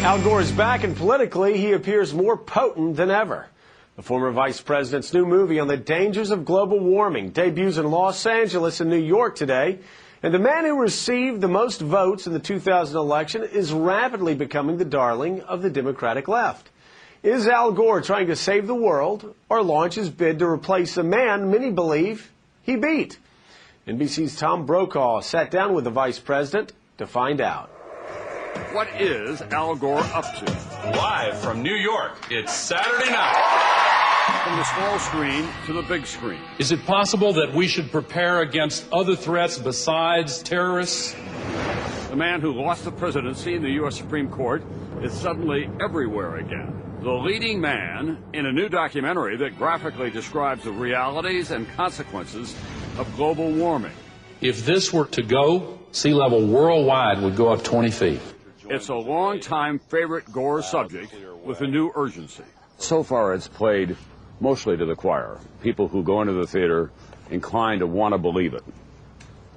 Al Gore is back, and politically, he appears more potent than ever. The former vice president's new movie on the dangers of global warming debuts in Los Angeles and New York today. And the man who received the most votes in the 2000 election is rapidly becoming the darling of the Democratic left. Is Al Gore trying to save the world or launch his bid to replace the man many believe he beat? NBC's Tom Brokaw sat down with the vice president to find out. What is Al Gore up to? Live from New York, it's Saturday night. From the small screen to the big screen. Is it possible that we should prepare against other threats besides terrorists? The man who lost the presidency in the U.S. Supreme Court is suddenly everywhere again. The leading man in a new documentary that graphically describes the realities and consequences of global warming. If this were to go, sea level worldwide would go up 20 feet. It's a long-time favorite Gore subject with a new urgency. So far, it's played mostly to the choir, people who go into the theater inclined to want to believe it.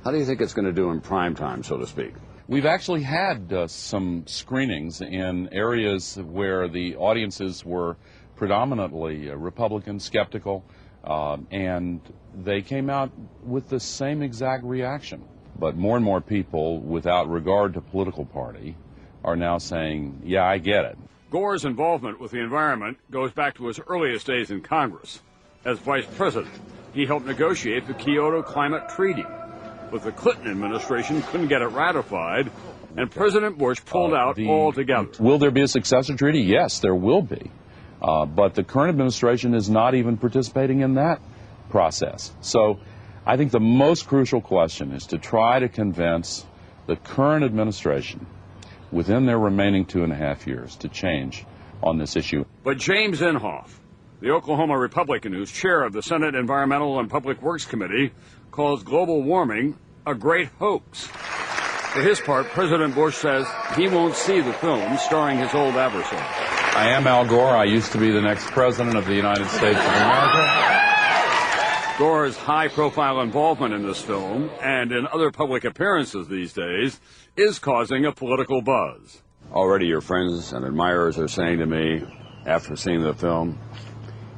How do you think it's going to do in prime time, so to speak? We've actually had some screenings in areas where the audiences were predominantly Republican, skeptical, and they came out with the same exact reaction. But more and more people, without regard to political party, are now saying, yeah, I get it. Gore's involvement with the environment goes back to his earliest days in Congress. As vice president, he helped negotiate the Kyoto Climate Treaty. But the Clinton administration couldn't get it ratified, and President Bush pulled out altogether. Will there be a successor treaty? Yes, there will be. But the current administration is not even participating in that process. So I think the most crucial question is to try to convince the current administration within their remaining 2.5 years to change on this issue. But James Inhofe, the Oklahoma Republican who's chair of the Senate Environmental and Public Works Committee, calls global warming a great hoax. For his part, President Bush says he won't see the film starring his old adversary. I am Al Gore. I used to be the next president of the United States of America. Gore's high-profile involvement in this film and in other public appearances these days is causing a political buzz. Already your friends and admirers are saying to me, after seeing the film,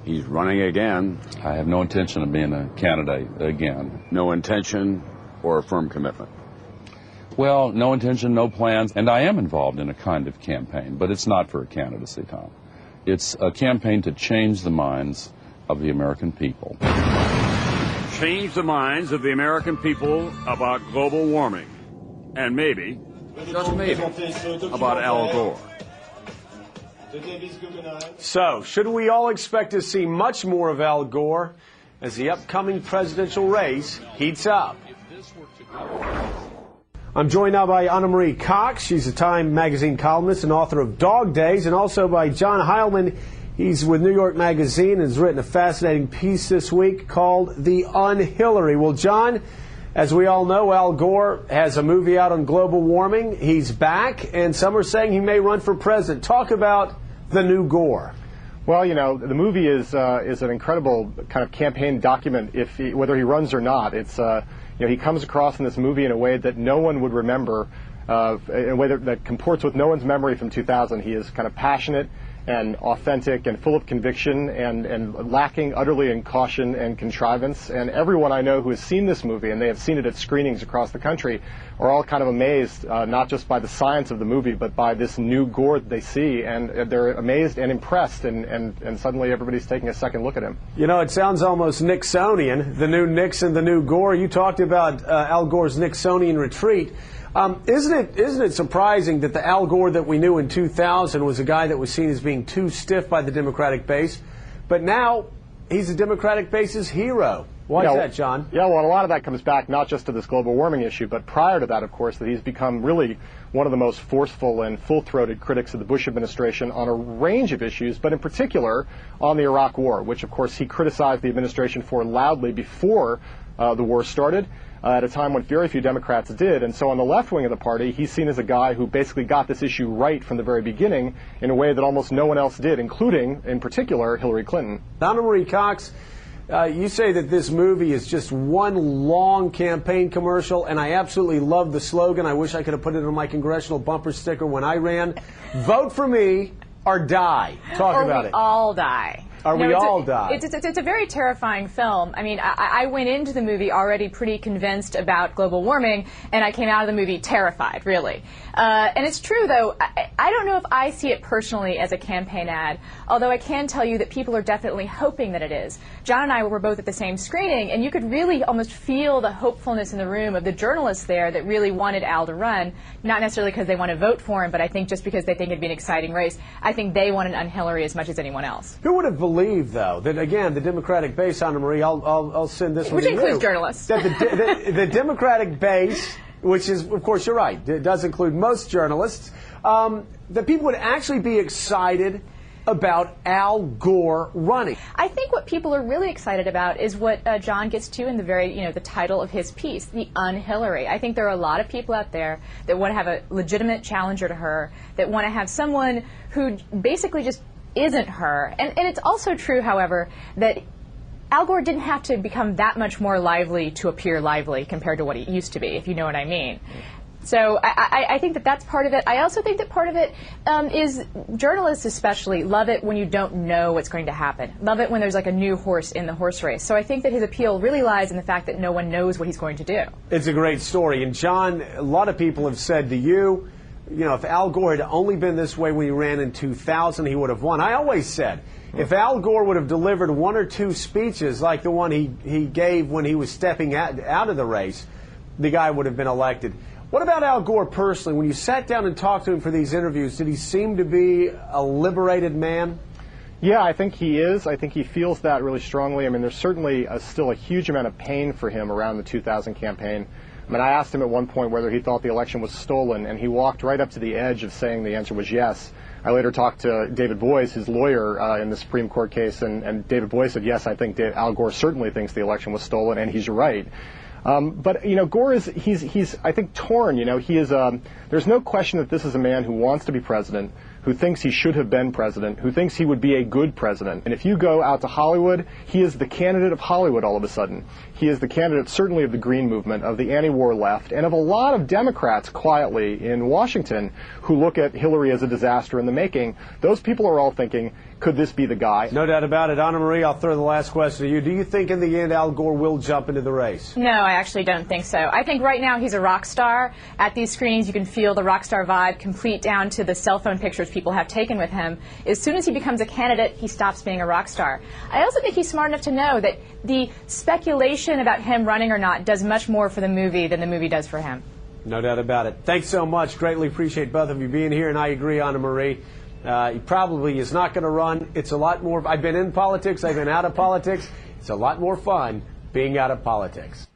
he's running again. I have no intention of being a candidate again. No intention or a firm commitment? Well, no intention, no plans, and I am involved in a kind of campaign, but it's not for a candidacy, Tom. It's a campaign to change the minds of the American people. Change the minds of the American people about global warming. And maybe, just maybe, about Al Gore. So, should we all expect to see much more of Al Gore as the upcoming presidential race heats up? I'm joined now by Anna Marie Cox. She's a Time magazine columnist and author of Dog Days, and also by John Heilman. He's with New York Magazine and has written a fascinating piece this week called The Unhillary. Well, John, as we all know, Al Gore has a movie out on global warming. He's back, and some are saying he may run for president. Talk about the new Gore. Well, you know, the movie is an incredible kind of campaign document. Whether he runs or not, it's he comes across in this movie in a way that no one would remember, in a way that comports with no one's memory from 2000. He is kind of passionate and authentic and full of conviction and lacking utterly in caution and contrivance. And everyone I know who has seen this movie, and they have seen it at screenings across the country, are all kind of amazed, not just by the science of the movie, but by this new Gore that they see. And they're amazed and impressed, and suddenly everybody's taking a second look at him. You know, it sounds almost Nixonian, the new Nixon, the new Gore. You talked about Al Gore's Nixonian retreat. Isn't it surprising that the Al Gore that we knew in 2000 was a guy that was seen as being too stiff by the Democratic base, but now he's the Democratic base's hero? Why is that, John? Yeah, well, a lot of that comes back not just to this global warming issue, but prior to that, of course, that he's become really one of the most forceful and full-throated critics of the Bush administration on a range of issues, but in particular on the Iraq War, which, of course, he criticized the administration for loudly before the war started, at a time when very few Democrats did. And so on the left wing of the party, he's seen as a guy who basically got this issue right from the very beginning in a way that almost no one else did, including, in particular, Hillary Clinton. Anna Marie Cox, You say that this movie is just one long campaign commercial, and I absolutely love the slogan. I wish I could have put it on my congressional bumper sticker when I ran. Vote for me or die. Talk about it. Or we all die. We all die. It's a very terrifying film. I mean, I went into the movie already pretty convinced about global warming, and I came out of the movie terrified, really. And it's true, though, I don't know if I see it personally as a campaign ad, although I can tell you that people are definitely hoping that it is. John and I were both at the same screening, and you could really almost feel the hopefulness in the room of the journalists there that really wanted Al to run, not necessarily because they want to vote for him, but I think just because they think it'd be an exciting race. I think they want an un-Hillary as much as anyone else. Who would have believed, though, that, again, the Democratic base, Anna Marie, I'll send this one Which to you. Which includes journalists. That the Democratic base, which is, of course, you're right, it does include most journalists, that people would actually be excited about Al Gore running. I think what people are really excited about is what John gets to in the the title of his piece, the un-Hillary. I think there are a lot of people out there that want to have a legitimate challenger to her, that want to have someone who basically just isn't her. And it's also true, however, that Al Gore didn't have to become that much more lively to appear lively compared to what he used to be, if you know what I mean. So I think that that's part of it. I also think that part of it is journalists especially love it when you don't know what's going to happen. Love it when there's like a new horse in the horse race. So I think that his appeal really lies in the fact that no one knows what he's going to do. It's a great story. And John, a lot of people have said to you, if Al Gore had only been this way when he ran in 2000, he would have won. I always said, if Al Gore would have delivered one or two speeches like the one he gave when he was stepping out of the race, the guy would have been elected. What about Al Gore personally? When you sat down and talked to him for these interviews, did he seem to be a liberated man? Yeah, I think he is. I think he feels that really strongly. I mean, there's certainly still a huge amount of pain for him around the 2000 campaign. I mean, I asked him at one point whether he thought the election was stolen, and he walked right up to the edge of saying the answer was yes. I later talked to David Boies, his lawyer in the Supreme Court case, and David Boies said, yes, I think Al Gore certainly thinks the election was stolen, and he's right. But Gore he's I think torn. He is. There's no question that this is a man who wants to be president, who thinks he should have been president, who thinks he would be a good president. And if you go out to Hollywood, he is the candidate of Hollywood all of a sudden. He is the candidate certainly of the Green movement, of the anti-war left, and of a lot of Democrats quietly in Washington who look at Hillary as a disaster in the making. Those people are all thinking, could this be the guy? No doubt about it. Anna Marie, I'll throw the last question to you. Do you think in the end Al Gore will jump into the race? No, I actually don't think so. I think right now he's a rock star. At these screenings, you can feel the rock star vibe complete down to the cell phone pictures people have taken with him. As soon as he becomes a candidate, he stops being a rock star. I also think he's smart enough to know that the speculation about him running or not does much more for the movie than the movie does for him. No doubt about it. Thanks so much. Greatly appreciate both of you being here, and I agree, Anna Marie. He probably is not going to run. It's a lot more. I've been in politics. I've been out of politics. It's a lot more fun being out of politics.